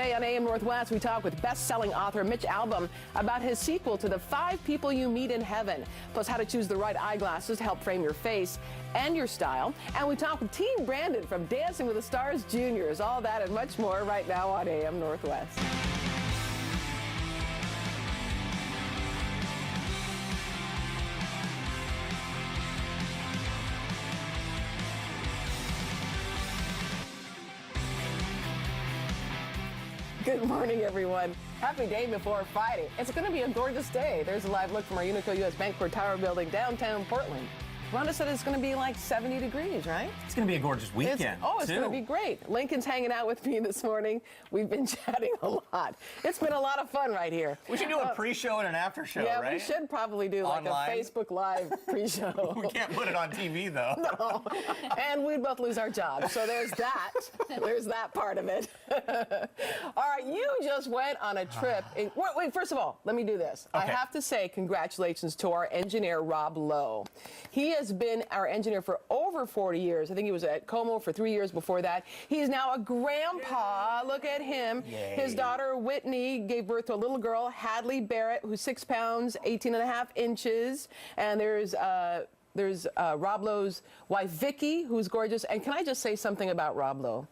Today on AM Northwest, we talk with best-selling author Mitch Albom about his sequel to The 5 People You Meet in Heaven, plus how to choose the right eyeglasses to help frame your face and your style. And we talk with Teen Brandon from Dancing with the Stars Juniors. All that and much more right now on AM Northwest. Good morning, everyone. Happy day before Friday. It's going to be a gorgeous day. There's a live look from our Unico U.S. Bancorp Tower building downtown Portland. Rhonda said it's going to be like 70 degrees, right? It's going to be a gorgeous weekend. It's going to be great. Lincoln's hanging out with me this morning. We've been chatting a lot. It's been a lot of fun right here. We should do a pre-show and an after-show, yeah, right? Yeah, we should probably do like a Facebook Live pre-show. We can't put it on TV, though. No. And we'd both lose our jobs. So there's that. There's that part of it. All right, you just went on a trip. Wait, first of all, let me do this. Okay. I have to say congratulations to our engineer, Rob Lowe. He has been our engineer for over 40 years. I think he was at Como for 3 years before that. He's now a grandpa. Look at him. Yay. His daughter, Whitney, gave birth to a little girl, Hadley Barrett, who's 6 pounds, 18.5 inches. And there's Rob Lowe's wife, Vicky, who's gorgeous. And can I just say something about Rob Lowe?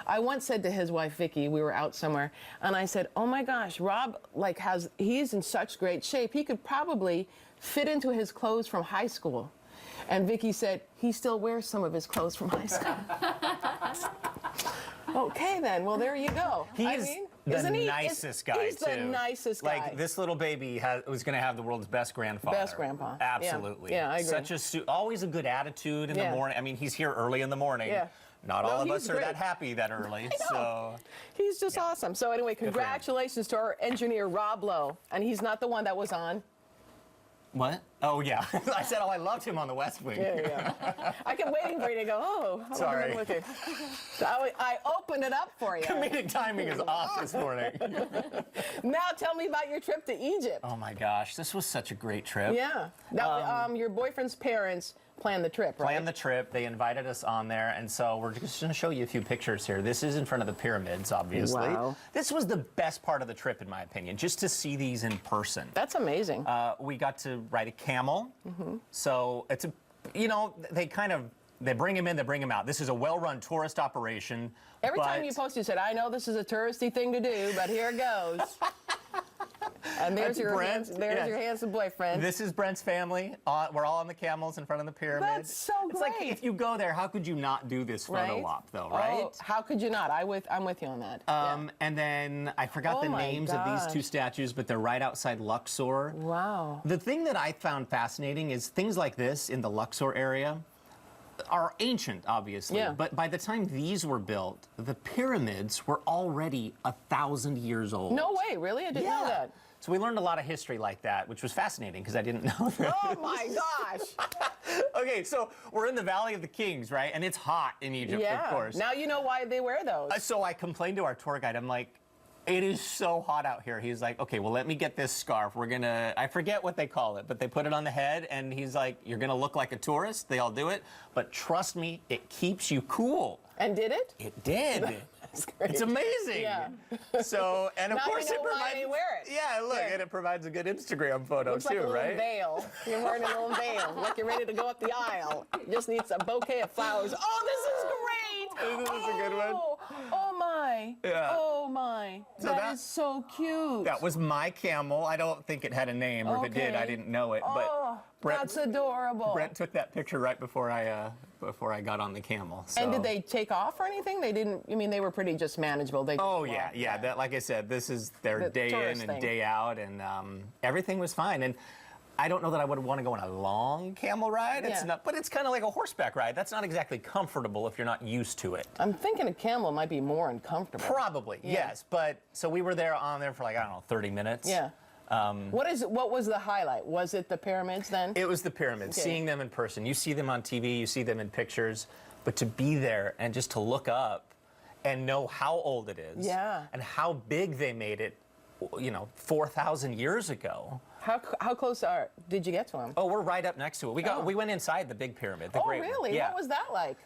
I once said to his wife, Vicky, we were out somewhere, and I said, oh my gosh, Rob, he's in such great shape. He could probably fit into his clothes from high school. And Vicky said, he still wears some of his clothes from high school. Okay, then. Well, there you go. He's the nicest guy, He's the nicest guy. Like, this little baby was going to have the world's best grandfather. Best grandpa. Absolutely. Yeah, I agree. Always a good attitude in the morning. I mean, he's here early in the morning. Yeah. Not all of us are that happy that early. So he's just awesome. So anyway, congratulations to our engineer, Rob Lowe. And he's not the one that was on. What? Oh, yeah. I said, I loved him on the West Wing. Yeah. I kept waiting for you to go, oh. Sorry. So I opened it up for you. Comedic timing is off this morning. Now tell me about your trip to Egypt. Oh, my gosh. This was such a great trip. Yeah. Now, your boyfriend's parents planned the trip, right? Planned the trip. They invited us on there, and so we're just going to show you a few pictures here. This is in front of the pyramids, obviously. Wow. This was the best part of the trip, in my opinion, just to see these in person. That's amazing. We got to ride a camel. Mm-hmm. So it's they bring him in, they bring him out. This is a well-run tourist operation. Every time you post, you said, I know this is a touristy thing to do, but here it goes. And there's your handsome boyfriend. This is Brent's family. We're all on the camels in front of the pyramids. That's so great. It's like, if you go there, how could you not do this photo op, though, right? Oh, how could you not? I'm with you on that. And then I forgot the names of these two statues, but they're right outside Luxor. Wow. The thing that I found fascinating is things like this in the Luxor area are ancient, obviously, but by the time these were built, the pyramids were already 1,000 years old. No way, really? I didn't know that. So we learned a lot of history like that, which was fascinating because I didn't know that. Oh my gosh! Okay, so we're in the Valley of the Kings, right? And it's hot in Egypt, of course. Now you know why they wear those. So I complained to our tour guide. I'm like, it is so hot out here. He's like, okay, well, let me get this scarf. I forget what they call it, but they put it on the head, and he's like, you're going to look like a tourist. They all do it. But trust me, it keeps you cool. And did it? It did. That's great. It's amazing. Yeah. So, and of now course you know it provides. Why they wear it. Yeah, look, and it provides a good Instagram photo Looks too, like a right? Veil. You're wearing a little veil, like you're ready to go up the aisle. You just needs a bouquet of flowers. Oh, this is great. This is a good one. Oh my. Yeah. Oh my. So that is so cute. That was my camel. I don't think it had a name, or if it did, I didn't know it. Oh, but that's adorable. Brent took that picture right before I got on the camel. So. And did they take off or anything? They didn't. I mean, they were pretty just manageable. They. Yeah. That, like I said, this is their day in and day out, and everything was fine. And I don't know that I would want to go on a long camel ride. It's not, but it's kind of like a horseback ride. That's not exactly comfortable if you're not used to it. I'm thinking a camel might be more uncomfortable. Probably, yes. But so we were on there for like, I don't know, 30 minutes. Yeah. What was the highlight? Was it the pyramids then? It was the pyramids, seeing them in person. You see them on TV, you see them in pictures, but to be there and just to look up and know how old it is and how big they made it, 4,000 years ago. How close did you get to him? Oh, we're right up next to it. We went inside the big pyramid. The Great one. Really? Yeah. What was that like?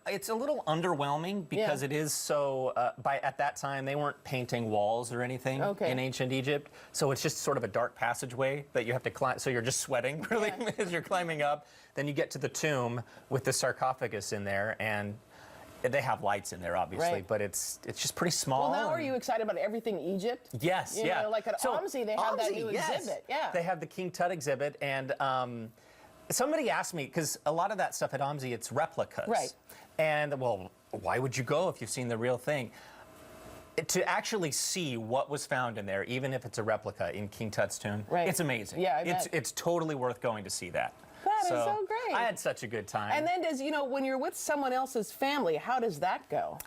It's a little underwhelming because it is so. At that time, they weren't painting walls or anything in ancient Egypt, so it's just sort of a dark passageway that you have to climb. So you're just sweating really as you're climbing up. Then you get to the tomb with the sarcophagus in there, and they have lights in there, obviously, but it's just pretty small. Well, now are you excited about everything Egypt? Yes, you know, like at OMSI, they have that new exhibit. Yeah, they have the King Tut exhibit, and somebody asked me, because a lot of that stuff at OMSI, it's replicas. Right. And, well, why would you go if you've seen the real thing? To actually see what was found in there, even if it's a replica in King Tut's tomb, it's amazing. Yeah, it's totally worth going to see that. That is so great. I had such a good time. And then when you're with someone else's family, how does that go?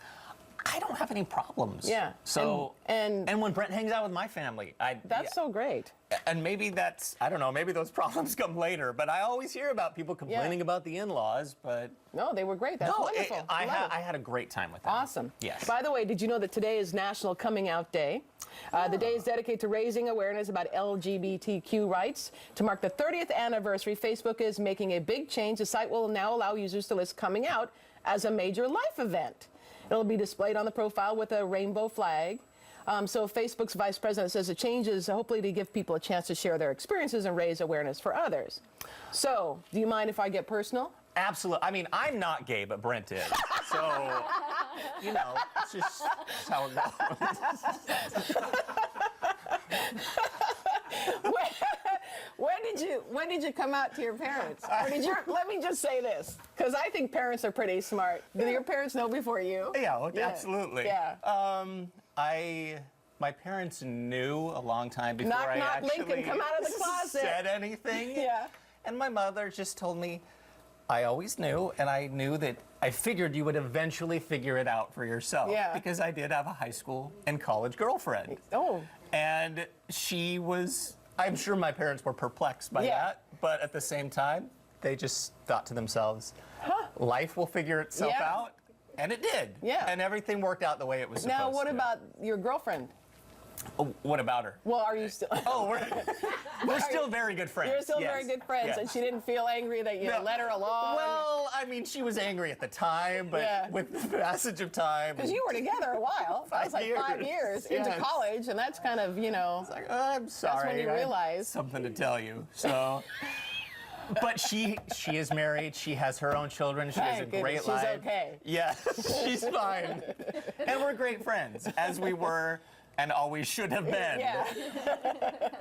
I don't have any problems. Yeah. So and when Brent hangs out with my family, that's so great. And maybe I don't know, maybe those problems come later, but I always hear about people complaining about the in-laws, but no, they were great. That's wonderful. I had a great time with them. Awesome. Yes. By the way, did you know that today is National Coming Out Day? The day is dedicated to raising awareness about LGBTQ rights. To mark the 30th anniversary, Facebook is making a big change. The site will now allow users to list coming out as a major life event. It'll be displayed on the profile with a rainbow flag. So Facebook's vice president says the change is hopefully to give people a chance to share their experiences and raise awareness for others. So, do you mind if I get personal? Absolutely. I mean, I'm not gay, but Brent is. So, it's just how it goes. When did you come out to your parents? Or let me just say this, because I think parents are pretty smart. Did your parents know before you? Yeah, absolutely. Yeah. My parents knew a long time before Knock, I knock, actually Lincoln, come out of the closet. said anything. Yeah. And my mother just told me, I always knew, and I knew that I figured you would eventually figure it out for yourself. Yeah. Because I did have a high school and college girlfriend. Oh. And she was, I'm sure my parents were perplexed by that, but at the same time, they just thought to themselves, life will figure itself out. And it did. Yeah. And everything worked out the way it was supposed to. Now, what about your girlfriend? Oh, what about her? Well, are you still? Oh, we're still very good friends. You're still very good friends, and she didn't feel angry that you let her along? Well, I mean, she was angry at the time, but with the passage of time. Because you were together a while. That was like 5 years into college, and that's kind of, It's like, oh, I'm sorry. That's when you realize. Something to tell you. So. But she is married. She has her own children. She has a great life. She's okay. Yeah, she's fine. And we're great friends, as we were and always should have been. Yeah.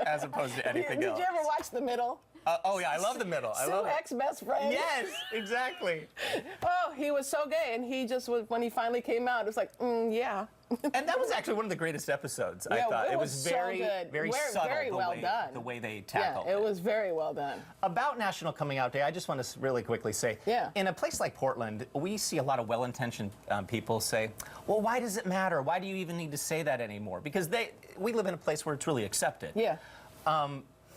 As opposed to anything else. Did you ever watch The Middle? Oh, yeah, I love The Middle. I love it. ex-best friend. Yes, exactly. Oh, he was so gay, and he just was, when he finally came out, it was like, yeah. And that was actually one of the greatest episodes, I thought. It was very, so good. very subtle, very well done. the way they tackled it. Yeah, it was very well done. About National Coming Out Day, I just want to really quickly say, in a place like Portland, we see a lot of well-intentioned people say, well, why does it matter? Why do you even need to say that anymore? Because we live in a place where it's really accepted. Yeah.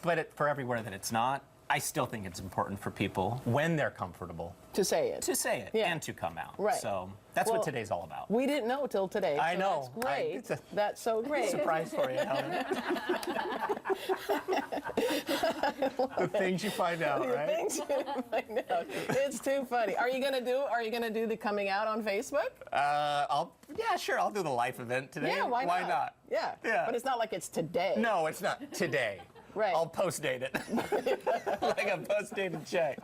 But for everywhere that it's not, I still think it's important for people, when they're comfortable, to say it. And to come out. Right. So that's what today's all about. We didn't know till today. I know. That's great. That's so great. Surprise for you, Helen. The things you find out, right? The things you find out. It's too funny. Are you gonna do the coming out on Facebook? Sure. I'll do the life event today. Yeah, why not? Yeah. But it's not like it's today. No, it's not today. Right. I'll post-date it. Like a post-dated check.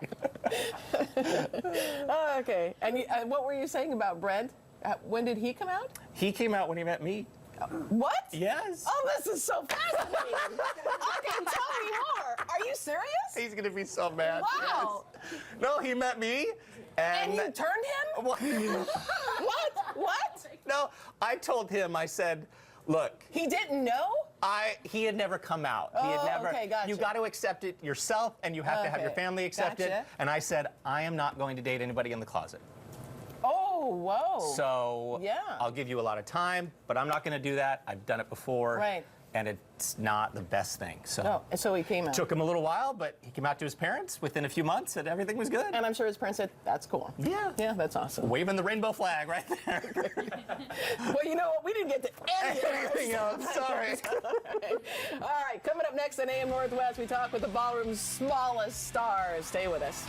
Oh, okay. And what were you saying about Brent? When did he come out? He came out when he met me. What? Yes. Oh, this is so fascinating. Okay, tell me more. Are you serious? He's going to be so mad. Wow. Yes. No, he met me. And you turned him? What? What? No, I told him, I said, look. He didn't know? He had never come out. Oh, He had never. okay, gotcha. You got to accept it yourself, and you have to have your family accept it. And I said, I am not going to date anybody in the closet. Oh, whoa. So I'll give you a lot of time, but I'm not going to do that. I've done it before. Right. And it's not the best thing. So, so he came out. Took him a little while, but he came out to his parents within a few months, and everything was good. And I'm sure his parents said, that's cool. Yeah. Yeah, that's awesome. Waving the rainbow flag right there. Well, you know what? We didn't get to anything else. Sorry. All right, coming up next. next on AM Northwest, we talk with the ballroom's smallest stars. Stay with us.